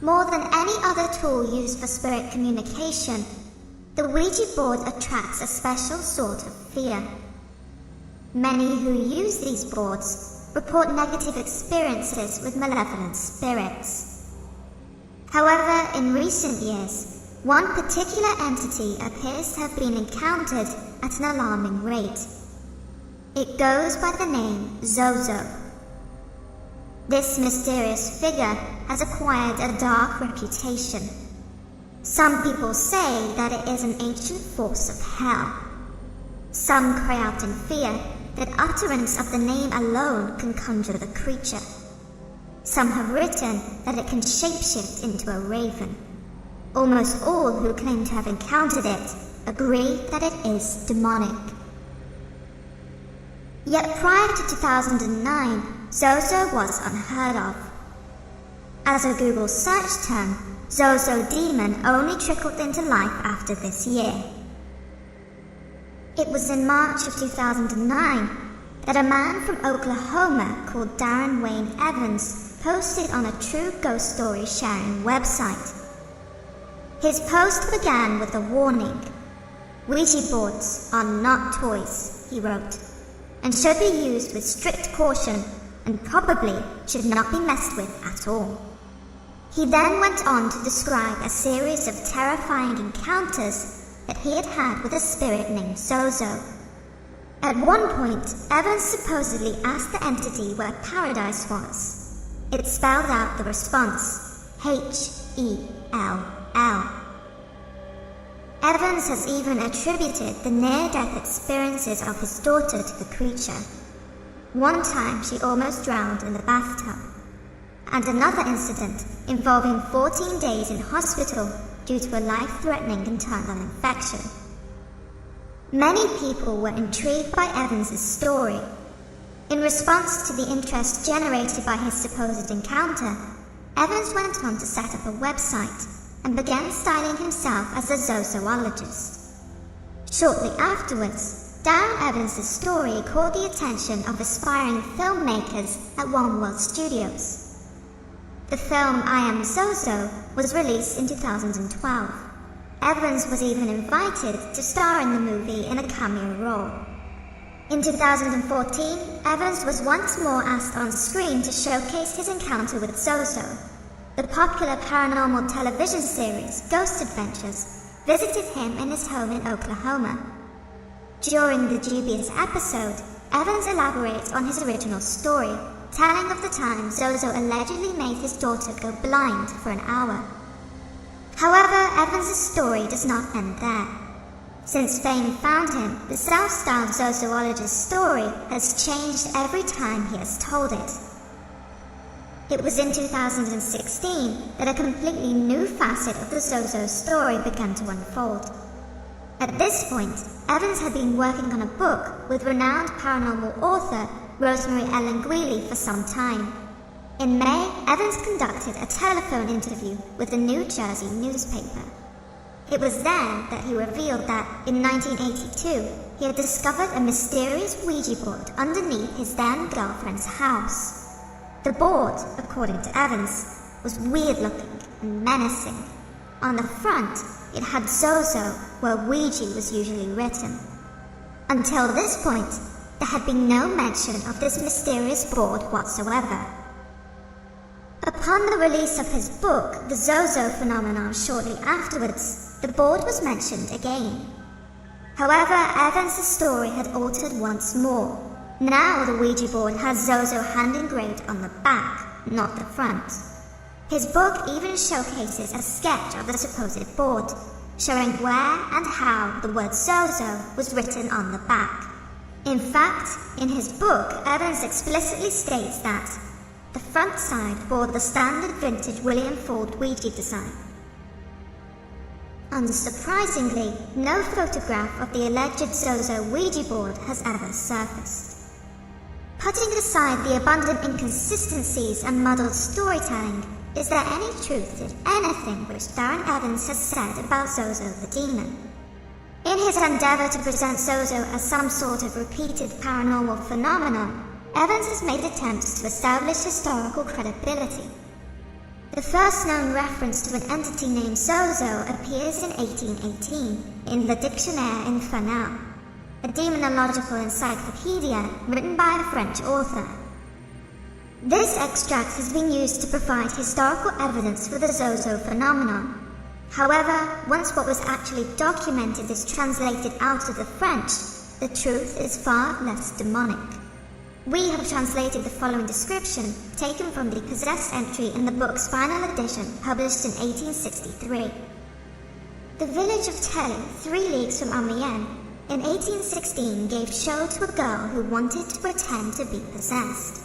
More than any other tool used for spirit communication, the Ouija board attracts a special sort of fear. Many who use these boards report negative experiences with malevolent spirits. However, in recent years, one particular entity appears to have been encountered at an alarming rate. It goes by the name ZOZO. This mysterious figure has acquired a dark reputation. Some people say that it is an ancient force of hell. Some cry out in fear that utterance of the name alone can conjure the creature. Some have written that it can shapeshift into a raven. Almost all who claim to have encountered it agree that it is demonic. Yet prior to 2009, ZOZO was unheard of. As a Google search term, ZOZO Demon only trickled into life after this year. It was in March of 2009 that a man from Oklahoma called Darren Wayne Evans posted on a true ghost story sharing website. His post began with a warning. "Ouija boards are not toys," he wrote, "and should be used with strict caution and probably should not be messed with at all." He then went on to describe a series of terrifying encounters that he had with a spirit named ZOZO. At one point, Evans supposedly asked the entity where paradise was. It spelled out the response, H-E-L-L. Evans has even attributed the near-death experiences of his daughter to the creature. One time she almost drowned in the bathtub, and another incident involving 14 days in hospital due to a life-threatening internal infection. Many people were intrigued by Evans' story. In response to the interest generated by his supposed encounter, Evans went on to set up a website and began styling himself as a zozoologist. Shortly afterwards, Darren Evans' story caught the attention of aspiring filmmakers at One World Studios. The film I Am ZOZO was released in 2012. Evans was even invited to star in the movie in a cameo role. In 2014, Evans was once more asked on screen to showcase his encounter with ZOZO. The popular paranormal television series, Ghost Adventures, visited him in his home in Oklahoma. During the dubious episode, Evans elaborates on his original story, telling of the time ZOZO allegedly made his daughter go blind for an hour. However, Evans' story does not end there. Since fame found him, the self-styled zozoologist's story has changed every time he has told it. It was in 2016 that a completely new facet of the ZOZO story began to unfold. At this point, Evans had been working on a book with renowned paranormal author Rosemary Ellen Guiley for some time. In May, Evans conducted a telephone interview with the New Jersey newspaper. It was then that he revealed that, in 1982, he had discovered a mysterious Ouija board underneath his then-girlfriend's house. The board, according to Evans, was weird-looking and menacing. On the front, it had ZOZO, where Ouija was usually written. Until this point, there had been no mention of this mysterious board whatsoever. Upon the release of his book, The ZOZO Phenomenon, shortly afterwards, the board was mentioned again. However, Evans' story had altered once more. Now the Ouija board has ZOZO hand-engraved on the back, not the front. His book even showcases a sketch of the supposed board, showing where and how the word ZOZO was written on the back. In fact, in his book, Evans explicitly states that the front side bore the standard vintage William Ford Ouija design. Unsurprisingly, no photograph of the alleged ZOZO Ouija board has ever surfaced. Putting aside the abundant inconsistencies and muddled storytelling, is there any truth to anything which Darren Evans has said about ZOZO the Demon? In his endeavour to present ZOZO as some sort of repeated paranormal phenomenon, Evans has made attempts to establish historical credibility. The first known reference to an entity named ZOZO appears in 1818 in the Dictionnaire Infernal, a demonological encyclopedia written by a French author. This extract has been used to provide historical evidence for the ZOZO phenomenon. However, once what was actually documented is translated out of the French, the truth is far less demonic. We have translated the following description, taken from the possessed entry in the book's final edition, published in 1863. The village of Telly, 3 leagues from Amiens, in 1816 gave show to a girl who wanted to pretend to be possessed.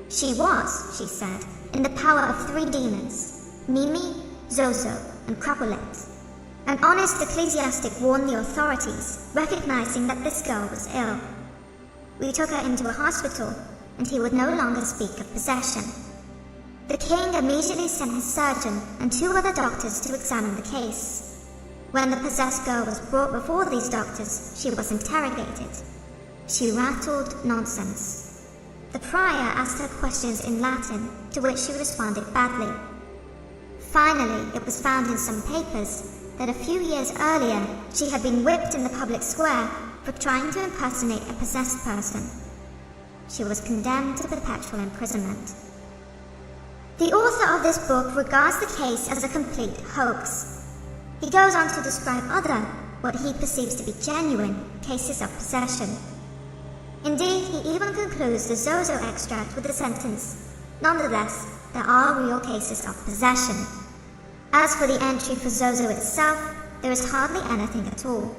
She was, she said, in the power of 3 demons, Mimi, ZOZO, and Crapolet. An honest ecclesiastic warned the authorities, recognizing that this girl was ill. We took her into a hospital, and he would no longer speak of possession. The king immediately sent his surgeon and 2 other doctors to examine the case. When the possessed girl was brought before these doctors, she was interrogated. She rattled nonsense. The prior asked her questions in Latin, to which she responded badly. Finally, it was found in some papers that a few years earlier she had been whipped in the public square for trying to impersonate a possessed person. She was condemned to perpetual imprisonment. The author of this book regards the case as a complete hoax. He goes on to describe other, what he perceives to be genuine, cases of possession. Indeed, he even concludes the ZOZO extract with the sentence, "Nonetheless, there are real cases of possession." As for the entry for ZOZO itself, there is hardly anything at all.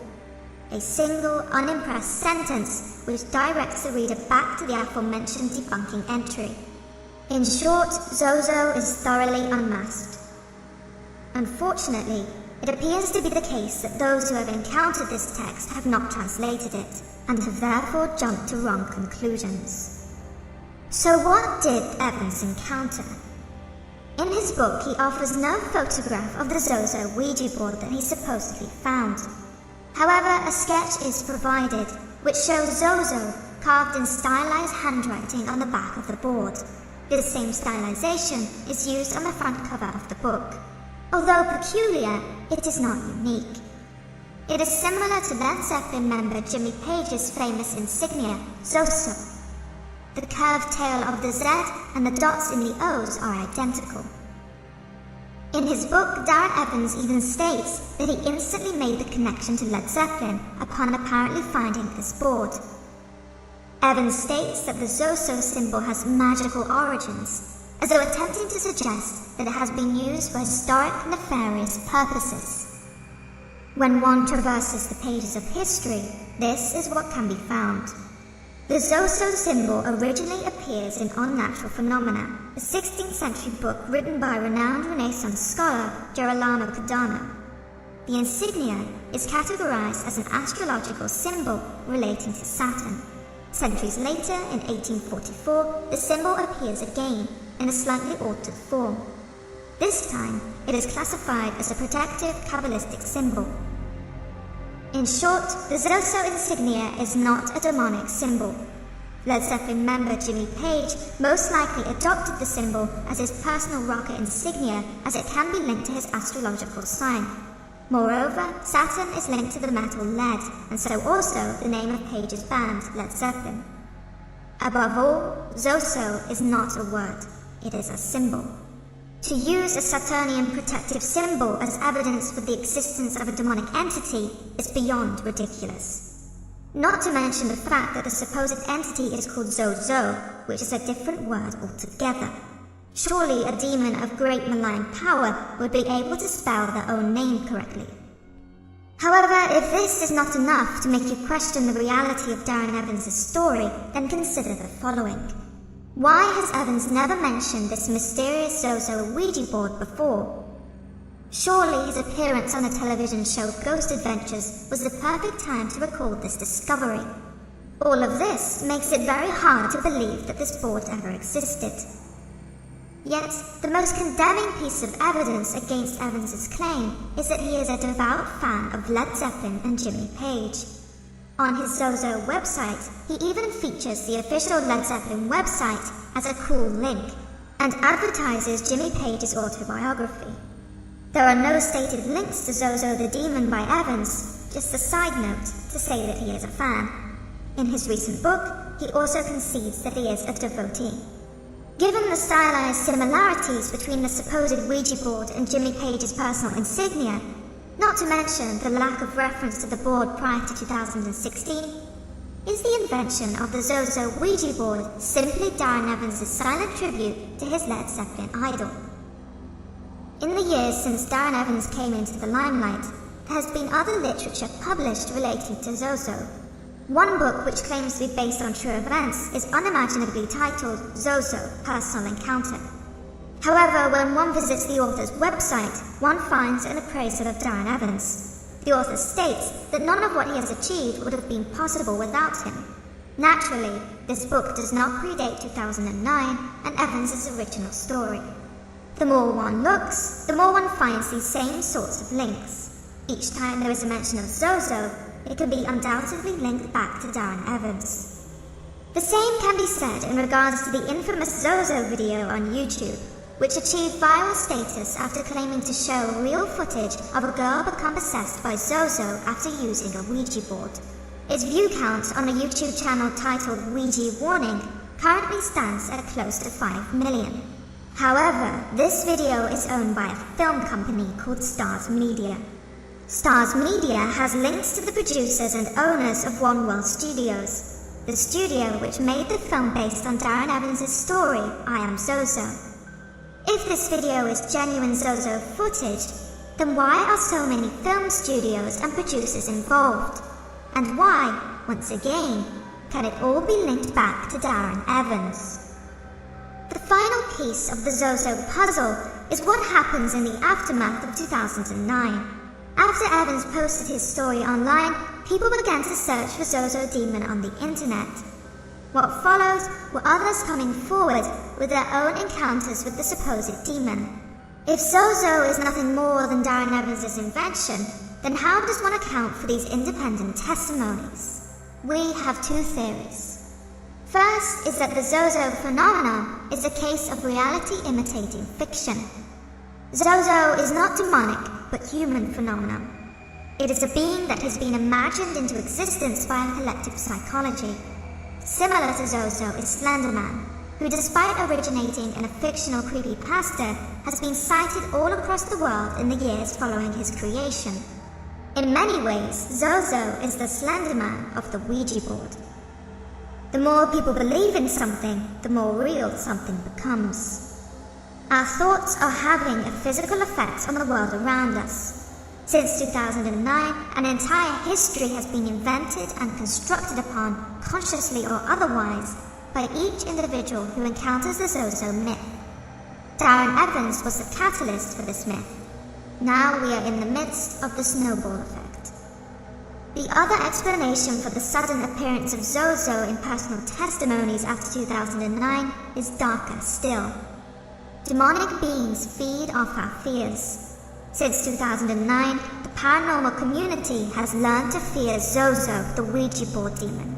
A single, unimpressed sentence which directs the reader back to the aforementioned debunking entry. In short, ZOZO is thoroughly unmasked. Unfortunately, it appears to be the case that those who have encountered this text have not translated it, and have therefore jumped to wrong conclusions. So what did Evans encounter? In his book, he offers no photograph of the ZOZO Ouija board that he supposedly found. However, a sketch is provided, which shows ZOZO carved in stylized handwriting on the back of the board. This same stylization is used on the front cover of the book. Although peculiar, it is not unique. It is similar to Led Zeppelin member Jimmy Page's famous insignia, ZOZO. The curved tail of the Z and the dots in the O's are identical. In his book, Darren Evans even states that he instantly made the connection to Led Zeppelin upon apparently finding this board. Evans states that the ZOZO symbol has magical origins, as though attempting to suggest that it has been used for historic nefarious purposes. When one traverses the pages of history, this is what can be found. The ZOZO symbol originally appears in Unnatural Phenomena, a 16th century book written by renowned Renaissance scholar Girolamo Cardano. The insignia is categorized as an astrological symbol relating to Saturn. Centuries later, in 1844, the symbol appears again in a slightly altered form. This time, it is classified as a protective Kabbalistic symbol. In short, the ZOZO insignia is not a demonic symbol. Led Zeppelin member Jimmy Page most likely adopted the symbol as his personal rocket insignia, as it can be linked to his astrological sign. Moreover, Saturn is linked to the metal lead, and so also the name of Page's band, Led Zeppelin. Above all, ZOZO is not a word, it is a symbol. To use a Saturnian protective symbol as evidence for the existence of a demonic entity is beyond ridiculous. Not to mention the fact that the supposed entity is called ZOZO, which is a different word altogether. Surely a demon of great malign power would be able to spell their own name correctly. However, if this is not enough to make you question the reality of Darren Evans' story, then consider the following. Why has Evans never mentioned this mysterious ZOZO Ouija board before? Surely his appearance on the television show Ghost Adventures was the perfect time to record this discovery. All of this makes it very hard to believe that this board ever existed. Yet, the most condemning piece of evidence against Evans' claim is that he is a devout fan of Led Zeppelin and Jimmy Page. On his ZOZO website, he even features the official Led Zeppelin website as a cool link. and advertises Jimmy Page's autobiography. There are no stated links to ZOZO the Demon by Evans, just a side note to say that he is a fan. In his recent book, he also concedes that he is a devotee. Given the stylized similarities between the supposed Ouija board and Jimmy Page's personal insignia, not to mention the lack of reference to the board prior to 2016, is the invention of the ZOZO Ouija board simply Darren Evans' silent tribute to his Led Zeppelin idol? In the years since Darren Evans came into the limelight, there has been other literature published relating to ZOZO. One book which claims to be based on true events is unimaginably titled ZOZO Personal Encounter. However, when one visits the author's website, one finds an appraisal of Darren Evans. The author states that none of what he has achieved would have been possible without him. Naturally, this book does not predate 2009 and Evans' original story. The more one looks, the more one finds these same sorts of links. Each time there is a mention of ZOZO, it can be undoubtedly linked back to Darren Evans. The same can be said in regards to the infamous ZOZO video on YouTube, which achieved viral status after claiming to show real footage of a girl become possessed by ZOZO after using a Ouija board. Its view count on a YouTube channel titled Ouija Warning currently stands at close to 5 million. However, this video is owned by a film company called Stars Media. Stars Media has links to the producers and owners of One World Studios, the studio which made the film based on Darren Evans' story, I Am ZOZO. If this video is genuine ZOZO footage, then why are so many film studios and producers involved? And why, once again, can it all be linked back to Darren Evans? The final piece of the ZOZO puzzle is what happens in the aftermath of 2009. After Evans posted his story online, people began to search for ZOZO Demon on the internet. What followed were others coming forward with their own encounters with the supposed demon. If ZOZO is nothing more than Darren Evans' invention, then how does one account for these independent testimonies? We have two theories. First is that the ZOZO phenomenon is a case of reality imitating fiction. ZOZO is not demonic, but human phenomenon. It is a being that has been imagined into existence by collective psychology. Similar to ZOZO is Slenderman, who despite originating in a fictional creepypasta, has been cited all across the world in the years following his creation. In many ways, ZOZO is the Slenderman of the Ouija board. The more people believe in something, the more real something becomes. Our thoughts are having a physical effect on the world around us. Since 2009, an entire history has been invented and constructed upon, consciously or otherwise, by each individual who encounters the ZOZO myth. Darren Evans was the catalyst for this myth. Now we are in the midst of the snowball effect. The other explanation for the sudden appearance of ZOZO in personal testimonies after 2009 is darker still. Demonic beings feed off our fears. Since 2009, the paranormal community has learned to fear ZOZO, the Ouija board demon.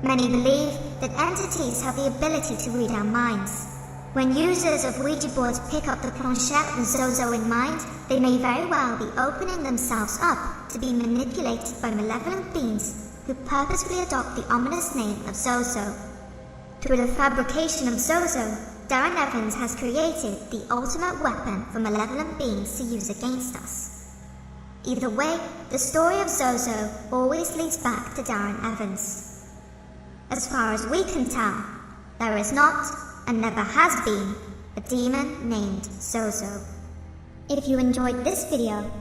Many believe that entities have the ability to read our minds. When users of Ouija boards pick up the planchette with ZOZO in mind, they may very well be opening themselves up to be manipulated by malevolent beings who purposefully adopt the ominous name of ZOZO. Through the fabrication of ZOZO, Darren Evans has created the ultimate weapon for malevolent beings to use against us. Either way, the story of ZOZO always leads back to Darren Evans. As far as we can tell, there is not, and never has been, a demon named ZOZO. If you enjoyed this video,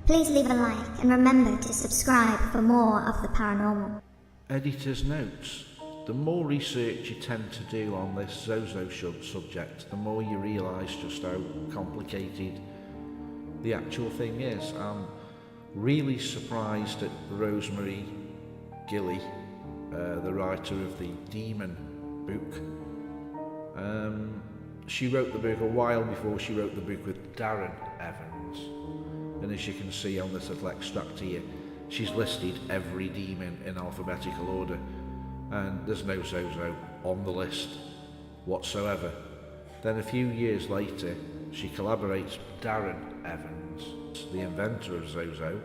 please leave a like and remember to subscribe for more of the paranormal. Editor's notes. The more research you tend to do on this ZOZO subject, the more you realise just how complicated the actual thing is. I'm really surprised at Rosemary Gilly, the writer of the Demon book. She wrote the book a while before she wrote the book with Darren Evans, and as you can see on this little extract here, she's listed every demon in alphabetical order, and there's no ZOZO on the list whatsoever. Then a few years later, she collaborates with Darren Evans, the inventor of ZOZO,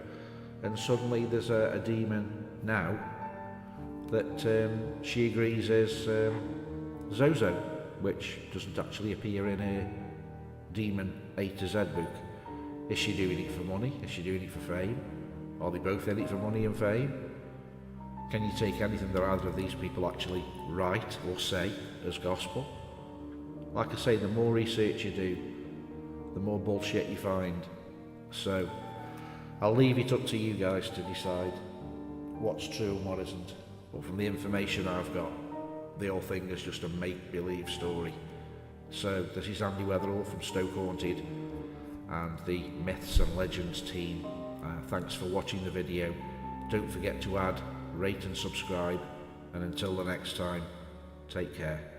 and suddenly there's a demon now that she agrees is ZOZO, which doesn't actually appear in her Demon A to Z book. Is she doing it for money? Is she doing it for fame? Are they both in it for money and fame? Can you take anything that either of these people actually write or say as gospel? Like I say, the more research you do, the more bullshit you find. So I'll leave it up to you guys to decide what's true and what isn't. But from the information I've got, the whole thing is just a make-believe story. So this is Andy Weatherall from Stoke Haunted and the Myths and Legends team. Thanks for watching the video. Don't forget to add, rate and subscribe, and until the next time, take care.